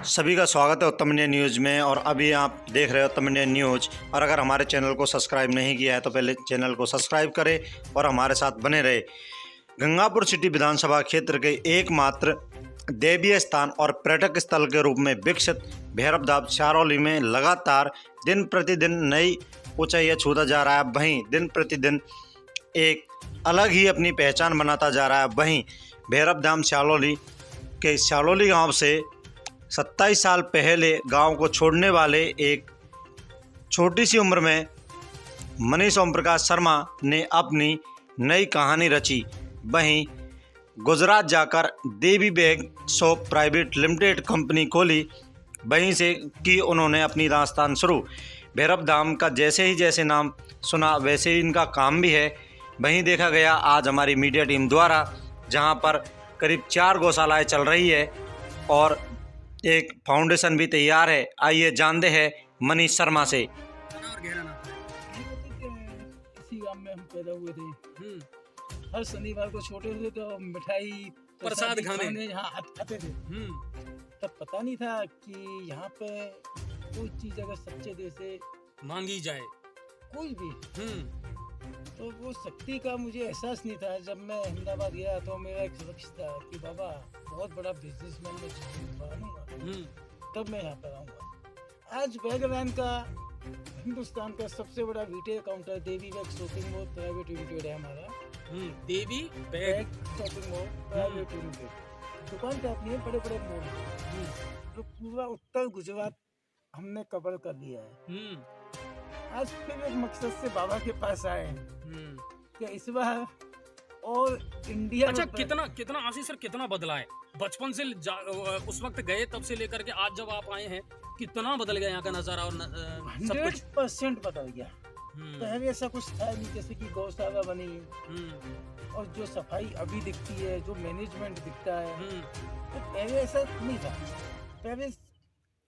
सभी का स्वागत है उत्तम इंडिया न्यूज़ में। और अभी आप देख रहे हो उत्तम इंडिया न्यूज़। और अगर हमारे चैनल को सब्सक्राइब नहीं किया है तो पहले चैनल को सब्सक्राइब करें और हमारे साथ बने रहे। गंगापुर सिटी विधानसभा क्षेत्र के एकमात्र देवीय स्थान और पर्यटक स्थल के रूप में विकसित भैरवधाम सिरौली में लगातार दिन प्रतिदिन नई ऊंचाइयां छूता जा रहा है। वहीं दिन प्रतिदिन एक अलग ही अपनी पहचान बनाता जा रहा है। वहीं भैरवधाम सिरौली के सिरौली गांव से 27 साल पहले गांव को छोड़ने वाले एक छोटी सी उम्र में मनीष ओम प्रकाश शर्मा ने अपनी नई कहानी रची। वहीं गुजरात जाकर Devi bag shop private limited company खोली। वहीं से की उन्होंने अपनी दास्तान शुरू। भैरवधाम का जैसे नाम सुना वैसे ही इनका काम भी है। वहीं देखा गया आज हमारी मीडिया टीम द्वारा, जहां पर करीब 4 गौशालाएं चल रही है और एक फाउंडेशन भी तैयार है। आइए जानते हैं मनीष शर्मा से। और गहरा नाता है। इसी गांव में हम पैदा हुए थे। हर शनिवार को छोटे थे तो मिठाई प्रसाद खाने यहाँ आते थे। तब पता नहीं था कि यहाँ पे कोई चीज अगर सच्चे दिल से मांगी जाए कोई भी तो वो शक्ति का मुझे एहसास नहीं था। जब मैं अहमदाबाद गया तो मेरा एक लक्ष्य था कि बाबा बहुत बड़ा बिजनेसमैन में बनूंगा, तब मैं यहाँ पर आऊँगा। आज बैगलैंड का हिंदुस्तान का सबसे बड़ा retail counter Devi bag shopping mall private limited है हमारा। Devi bag shopping mall private limited दुकान पे अपनी बड़े बड़े मॉल जो पूरा उत्तर गुजरात हमने कवर कर लिया है। आज फिर एक मकसद से बाबा के पास आए कि इस बार और इंडिया। अच्छा, कितना आशीष सर, कितना बदला है बचपन से उस वक्त गए तब से लेकर के आज जब आप आए हैं, कितना बदल गया यहाँ का नजारा और सब कुछ? 100% बदल गया। पहले ऐसा कुछ था नहीं, जैसे कि गौशाला बनी और जो सफाई अभी दिखती है, जो मैनेजमेंट दिखता है, तो पहले ऐसा नहीं था। पहले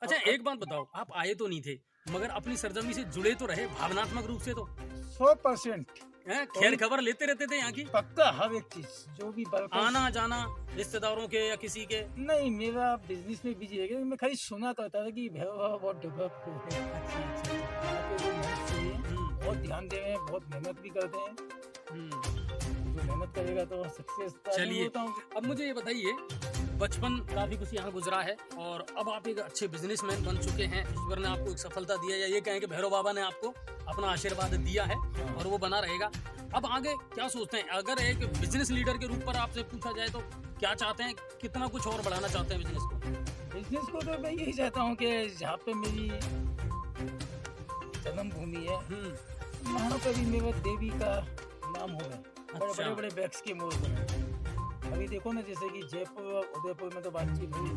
अच्छा एक बात बताओ, आप आए तो नहीं थे मगर अपनी सरजमी से जुड़े तो रहे भावनात्मक रूप से तो? 100% खैर खबर लेते रहते थे यहाँ की? पक्का हर एक चीज जो भी आना जाना रिश्तेदारों के या किसी के? नहीं, मेरा बिजनेस में बिजी है। मैं खाली सुना करता था कि भैरव बाबा बहुत डेवलप हो गए। बहुत ध्यान दे रहे हैं, बहुत मेहनत भी करते हैं। जो मेहनत करेगा तो सक्सेस। चलिए अब मुझे ये बताइए, बचपन काफी कुछ यहाँ गुजरा है और अब आप एक अच्छे बिजनेसमैन बन चुके हैं। ईश्वर ने आपको एक सफलता दिया, या ये कहें कि भैरव बाबा ने आपको अपना आशीर्वाद दिया है और वो बना रहेगा। अब आगे क्या सोचते हैं? अगर एक बिजनेस लीडर के रूप पर आपसे पूछा जाए तो क्या चाहते हैं, कितना कुछ और बढ़ाना चाहते हैं बिजनेस को? बिजनेस को तो मैं यही चाहता हूँ कि जहाँ पे मेरी जन्मभूमि है वहाँ पर भी मेरा देवी का नाम होगा। अच्छा। बड़े बड़े बैग्स के मॉल बने। अभी देखो ना, जैसे कि जयपुर उदयपुर में तो बातचीत हुई,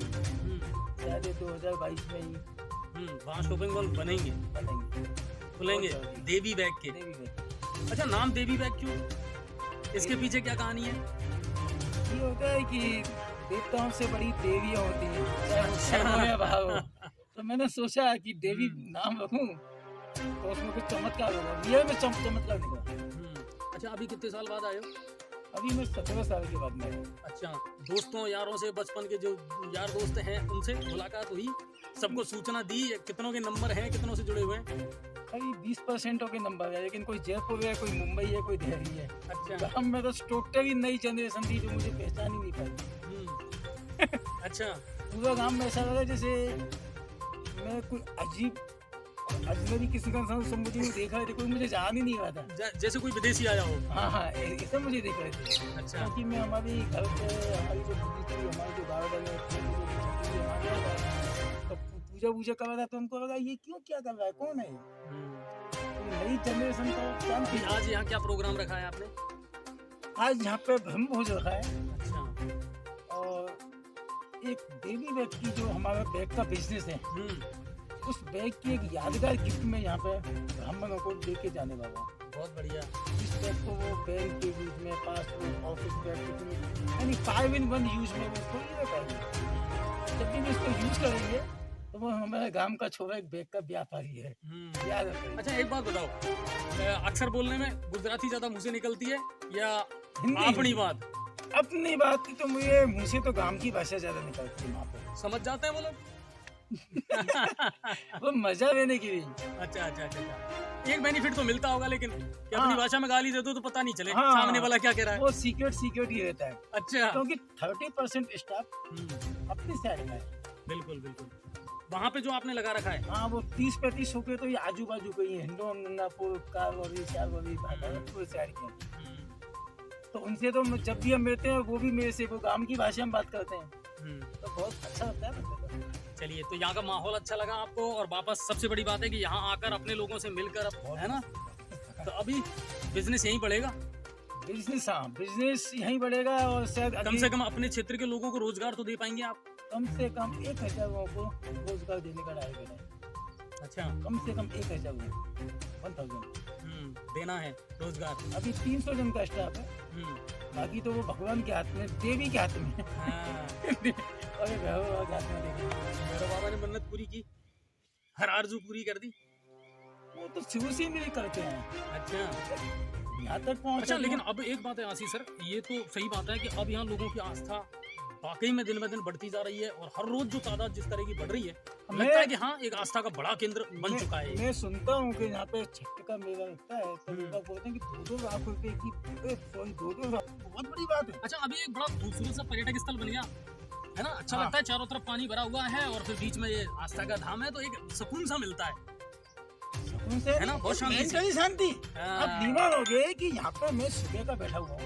शायद 2022 में ही वहाँ शॉपिंग मॉल बनेंगे, खुलेंगे देवी बैग के। देवी बैग। अच्छा, नाम देवी बैग क्यों? इसके पीछे क्या कहानी है? ये होता है कि देवताओं से बड़ी देवियाँ होती हैं। तो मैंने सोचा कि देवी नाम रखूं तो उसमें कुछ चमत्कार होगा। रियल में चमत्कार निकला। अच्छा, अभी कितने साल बाद आए हो? अभी मैं 17 साल के बाद में। अच्छा, दोस्तों यारों से, बचपन के जो यार दोस्त हैं उनसे मुलाकात हुई, सबको सूचना दी? कितनों के नंबर हैं, कितनों से जुड़े हुए हैं? करीब 20% के नंबर है, लेकिन कोई जयपुर है, कोई मुंबई है, कोई दिल्ली है। अच्छा। गाँव में तो टोटली नई जनरेशन थी जो मुझे पहचान ही नहीं पाई। अच्छा, पूरा गाँव में ऐसा लगा जैसे मैं कोई अजीब अजनबी किसी का संबोधन देख रहे थे, कोई मुझे जान ही नहीं रहा था। जैसे कोई विदेशी आया हो। हाँ, ऐसा मुझे देख रहे थे। अच्छा। क्योंकि मैं हमारी घर पे हमारी जो बुद्धि थी, हमारी जो गार्डन है, तो पूजा कर रहा था, तो हमको लगा ये क्यों क्या कर रहा है, कौन है? नई जनरेशन का क्या थी। आज यहाँ क्या प्रोग्राम रखा है आपने? आज यहाँ पे ब्रह्म भोज रखा है। अच्छा। और एक देवी बैग की जो हमारा बैग का बिजनेस है, उस बैग की एक यादगार गिफ्ट में यहाँ पे ब्राह्मणों को लेके जाने वाला हूँ। बहुत बढ़िया। इस बैग को वो बैंक के यूज में, पासपोर्ट ऑफिस बैग यानी 5 in 1 यूज में उसको ये रखेंगे। जब भी इसको यूज करेंगे तो वो हमारे गांव का छोरा एक बैग का व्यापारी है। याद रखेंगे। अच्छा एक बात बताओ, अक्सर बोलने में गुजराती ज्यादा मुँह से निकलती है या अपनी बात? अपनी बात की तो मुझे मुझे तो गांव की भाषा ज्यादा निकलती है। वहाँ पे समझ जाते हैं वो लोग? वो मजा लेने के लिए। अच्छा अच्छा अच्छा अच्छा। एक बेनिफिट तो मिलता होगा, लेकिन कि अपनी हाँ। भाषा में गाली दे दो तो पता नहीं चले हाँ। सामने वाला क्या कह रहा है। वो सीक्रेट ही रहता है, अच्छा। क्योंकि 30% स्टाफ हम्म, अपनी साइड में है। बिल्कुल बिल्कुल। वहाँ पे जो आपने लगा रखा है। हाँ, वो 30-35 हो गए तो ये आजू बाजू के ही हिंडो गंगापुर कारवरी शारवरी पूरे साइड के हैं। तो उनसे तो जब भी हम मिलते हैं वो भी मेरे से वो गांव की भाषा में बात करते हैं, तो बहुत अच्छा लगता है मुझे तो। चलिए, तो यहाँ का माहौल अच्छा लगा आपको, और वापस सबसे बड़ी बात है कि यहाँ आकर अपने लोगों से मिलकर, अब है ना, तो अभी बिजनेस यहीं बढ़ेगा। बिजनेस, हाँ बिजनेस यहीं बढ़ेगा, और शायद कम से कम अपने क्षेत्र के लोगों को रोजगार तो दे पाएंगे आप। कम से कम 1000 लोगों को रोजगार देने का टारगेट है। अच्छा। कम से कम 1000 लोग, 1000 देना है रोजगार। अभी 300 जन का स्टाफ है, बाकी तो वो भगवान के हाथ में, देवी के हाथ में है। हाँ। और ये भैरव बाबा के हाथ में देखेंगे। भैरव बाबा ने मन्नत पूरी की, हर आरजू पूरी कर दी। वो तो शुरू से मेरे करते हैं, अच्छा यहाँ तक पहुँच। अच्छा। लेकिन अब एक बात है आशीष सर, ये तो सही बात है कि अब यहाँ लोगों की आस्था वाकई में दिन ब दिन बढ़ती जा रही है, और हर रोज जो तादाद जिस तरह की बढ़ रही है, लगता है कि हाँ एक आस्था का बड़ा केंद्र बन चुका है। मैं सुनता हूँ कि यहाँ पे छठ का मेला लगता है, तो लोग बोलते हैं कि 2-2 लाख रुपए की, 2-2 लाख, बहुत बड़ी बात है। अच्छा, अभी एक बड़ा खूबसूरत सा पर्यटक स्थल बन गया है ना, अच्छा लगता है। चारों तरफ पानी भरा हुआ है, और फिर बीच में ये आस्था का धाम है, तो एक सुकून सा मिलता है, सुकून से, है ना, बहुत शांति से। मेंटली शांति। हाँ। अब बीमार हो गए कि यहाँ पे मैं सुबह का बैठा हुआ हूँ,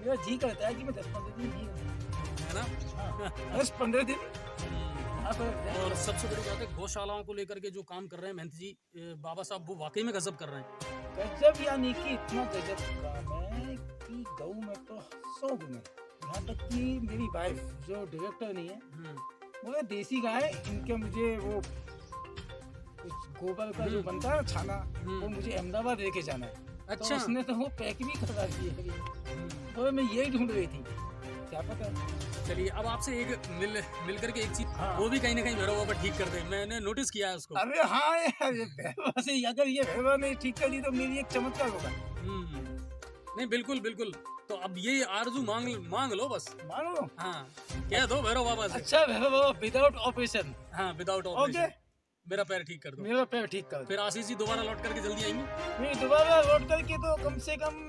मेरा जी करता है कि मैं 10-15 दिन ही है ना। 10-15 दिन यहाँ पर रह जाऊं। और सबसे बड़ी बात है, गौशालाओं को लेकर के जो काम कर रहे हैं महंत जी बाबा साहब, वो वाकई में गजब कर रहे हैं। गजब, यानी कि इतना गजब काम है कि गऊ में तो 100 गुना। यहाँ तक कि मेरी वाइफ जो डायरेक्टर नहीं है, वो देसी गाय, इनके मुझे वो कुछ गोबर का जो बनता है छाना, वो मुझे अहमदाबाद लेके जाना है। अच्छा। तो उसने तो वो पैक भी करवा दी है, तो मैं यही ढूंढ रही थी, क्या पता। चलिए, अब आपसे एक मिल करके एक चीज, हाँ। वो भी कहीं ना कहीं भैरव बाबा ठीक कर दे, मैंने नोटिस किया है उसको। अरे हाँ यार, ये भैरवा से, अगर ये भैरवा ने ठीक कर दी तो मेरी एक चमत्कार होगा। नहीं, बिल्कुल बिल्कुल। तो अब ये आरजू मांग लो बस। मानो, हाँ, कह दो भैरव बाबा से। अच्छा भैरव बाबा, विदाउट ऑपरेशन, हाँ, विदाउट ओके, ऑपरेशन मेरा पैर ठीक कर दो। मेरा पैर ठीक कर दो। फिर आशीष जी दोबारा लौट करके जल्दी आएंगे। नहीं, दोबारा लौट करके तो कम से कम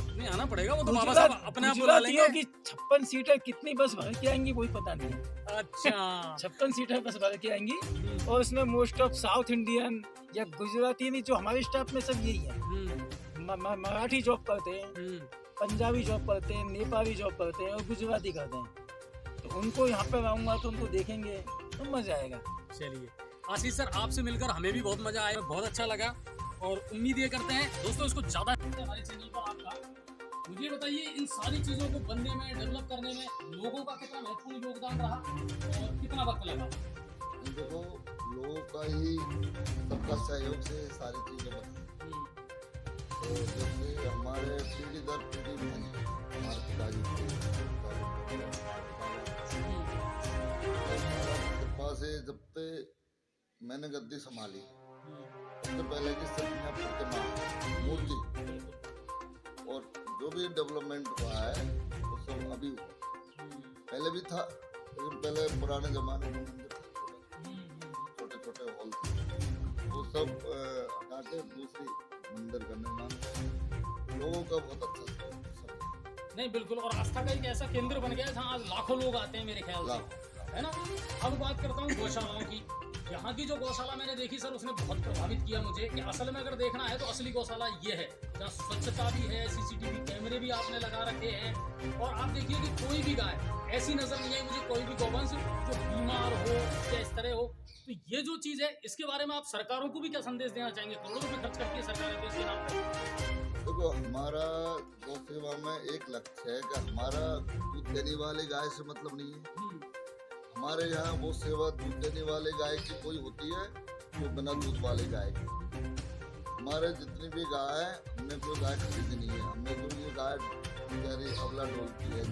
नहीं आना पड़ेगा, वो तो बाबा साहब अपने आप बुला लेंगे। कि 56 सीटर कितनी बस भर के आएंगी वही पता नहीं है। अच्छा। 56 सीटर बस भर के आएंगी, और उसमें मोस्ट ऑफ साउथ इंडियन या गुजराती, नहीं, जो हमारे स्टाफ में सब यही है। मराठी जॉब करते हैं, पंजाबी जॉब करते हैं, नेपाली जॉब करते हैं, और गुजराती करते हैं। तो उनको यहाँ पे लाऊंगा तो उनको देखेंगे तो मजा आएगा। चलिए आशीष सर, आपसे मिलकर हमें भी बहुत मजा आया, बहुत अच्छा लगा, और उम्मीद ये करते हैं दोस्तों इसको ज्यादा हमारे चैनल पर आपका। मुझे बताइए, इन सारी चीजों को बनने में, डेवलप करने में लोगों का कितना महत्वपूर्ण योगदान रहा, और कितना वक्त लगा? देखो, लोगों का ही, सबका सहयोग से सारी चीजें बनती। तो जैसे हमारे पीढ़ी दर पीढ़ी बने, हमारे पिताजी कृपा से जब से मैंने गद्दी संभाली, सबसे पहले की सब प्रतिमा, मूर्ति, और जो भी डेवलपमेंट हुआ है वो सब अभी हुआ। पहले भी था, लेकिन पहले पुराने जमाने में मंदिर छोटे छोटे हॉल थे, वो सब हटा के दूसरी मंदिर का निर्माण, लोगों का बहुत अच्छा सब। नहीं, बिल्कुल, और आस्था का एक ऐसा केंद्र बन गया जहाँ आज लाखों लोग आते हैं मेरे ख्याल से, है ना। अब बात करता हूँ गौशालाओं की। यहाँ की जो गौशाला मैंने देखी सर, उसने बहुत प्रभावित किया मुझे, कि असल में अगर देखना है तो असली गौशाला ये है, जहाँ स्वच्छता भी है, सीसीटीवी कैमरे भी आपने लगा रखे हैं, और आप देखिए कि कोई भी गाय ऐसी नजर नहीं आई मुझे, कोई भी गौवंश जो बीमार हो या इस तरह हो। तो ये जो चीज है, इसके बारे में आप सरकारों को भी क्या संदेश देना चाहेंगे? करोड़ों रुपए खर्च करती है सरकारें तो इसके नाम पर। देखो, हमारा गौ सेवा में एक लक्ष्य है कि हमारा दूध देने वाली गाय से मतलब नहीं है। हमारे यहाँ वो सेवा दूध देने वाले गाय की कोई होती है जो बिना दूध वाले गाय की। हमारे जितनी भी गाय है, हमने कोई गाय खरीदी नहीं है, हमने जो ये गाय बेचारी अबला डोलती है,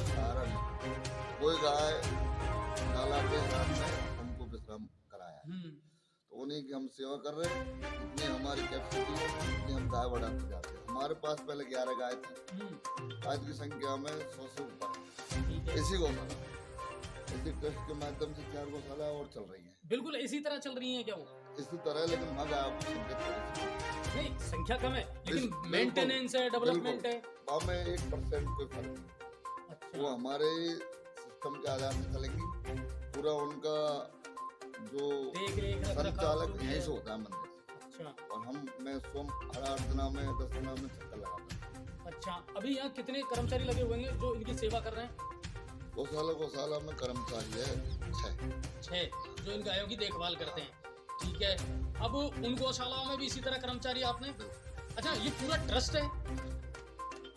सहारा नहीं, कोई गाय नाला के सामने हमको विश्राम कराया है, तो उन्हीं की हम सेवा कर रहे हैं। जितनी हमारी कैपेसिटी है उतनी हम गाय बढ़ाते जाते हैं। हमारे पास पहले 11 गाय थी, आज की संख्या में 100 से ऊपर इसी गौशाला। इसी ट्रस्ट के माध्यम से 4 गौशाला और चल रही है बिल्कुल इसी तरह चल रही है क्या वो? इसी तरह, लेकिन वहाँ आपको संख्या थोड़ी सी नहीं संख्या कम है लेकिन बिल्कुल, मेंटेनेंस है, डेवलपमेंट है। वहाँ में 1% कोई फर्क नहीं। अच्छा वो हमारे सिस्टम के आधार से चलेंगी। पूरा उनका जो देख रेख संचालक यहीं से होता है मंदिर से। अच्छा और मैं स्वयं हर 8 दिना में 10 दिना में चक्कर लगाता हूँ। अच्छा अभी यहाँ कितने कर्मचारी लगे हुए हैं जो इनकी सेवा कर रहे हैं? गौशाला में कर्मचारी है 6 जो इन गायों की देखभाल करते हैं। ठीक है, अब उन गौशालाओं में भी इसी तरह कर्मचारी आपने? अच्छा ये पूरा ट्रस्ट है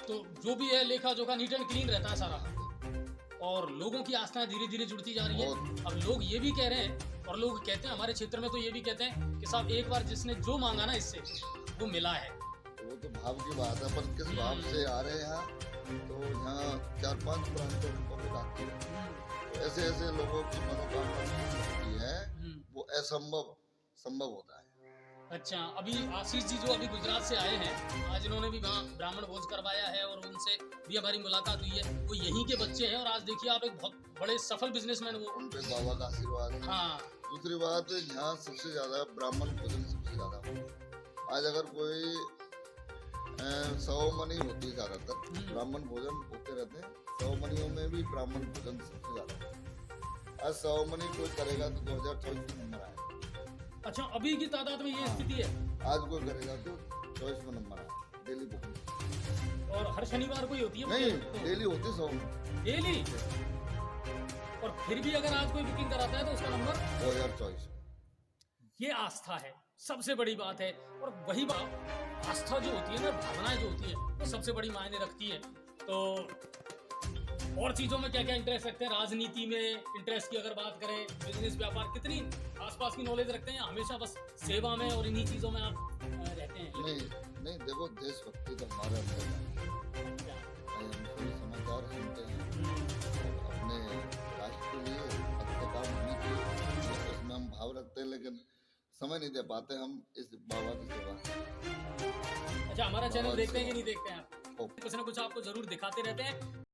तो जो भी है लेखा जोखा नीट एंड क्लीन रहता है सारा, और लोगों की आस्थाएं धीरे धीरे जुड़ती जा रही है। अब लोग ये भी कह रहे हैं और लोग कहते हैं हमारे क्षेत्र में तो ये भी कहते हैं कि साहब एक बार जिसने जो मांगा ना इससे वो मिला है। वो तो भाव की बात है, पर किस भाव से आ रहे हैं यहाँ, तो यहाँ 4-5 ब्रांचों में पब्लिक आती है, तो ऐसे ऐसे लोगों की मनोकामना होती है वो असंभव संभव होता है। अच्छा अभी आशीष जी जो अभी गुजरात से आए हैं, आज इन्होंने भी वहाँ ब्राह्मण भोज करवाया है और उनसे भी हमारी मुलाकात हुई है। वो यहीं के बच्चे हैं और आज देखिए आप एक बहुत बड़े सफल बिजनेसमैन हो। उन पे बाबा का आशीर्वाद है। हाँ दूसरी बात यहाँ सबसे ज्यादा ब्राह्मण भोजन सबसे ज्यादा होता है। आज अगर कोई 100 मनी होती है ज्यादातर, ब्राह्मण भोजन होते रहते हैं। 100 मनियों में भी ब्राह्मण भोजन सबसे ज्यादा होता है। आज 100 मनी कोई करेगा तो 2024 में नंबर आएगा। अच्छा अभी की तादाद में ये स्थिति है। आज कोई करेगा तो 24 में नंबर आएगा। डेली बुकिंग और हर शनिवार को ही होती है? नहीं, डेली होती है 100 में डेली। और फिर भी अगर आज कोई बुकिंग कराता है तो उसका नंबर 2024। ये आस्था है, सबसे बड़ी बात है। और वही बात आस्था जो होती है ना, भावनाएं जो होती है वो सबसे बड़ी मायने रखती है। तो और चीजों में क्या क्या इंटरेस्ट रखते हैं? राजनीति में इंटरेस्ट की अगर बात करें, बिजनेस व्यापार, कितनी आसपास की नॉलेज रखते हैं? हमेशा बस सेवा में और इन्हीं चीजों में आप रहते हैं? नहीं देखो, देशभक्ति तो हमारे अंदर है। अच्छा हम सभी समाचार सुनते हैं और अपने राष्ट्र के लिए अच्छे काम होने के लिए उसमें हम भाव रखते हैं, लेकिन समय नहीं दे पाते हम इस बाबा की सेवा। अच्छा हमारा चैनल देखते हैं कि नहीं देखते हैं आप? कुछ ना कुछ आपको जरूर दिखाते रहते हैं।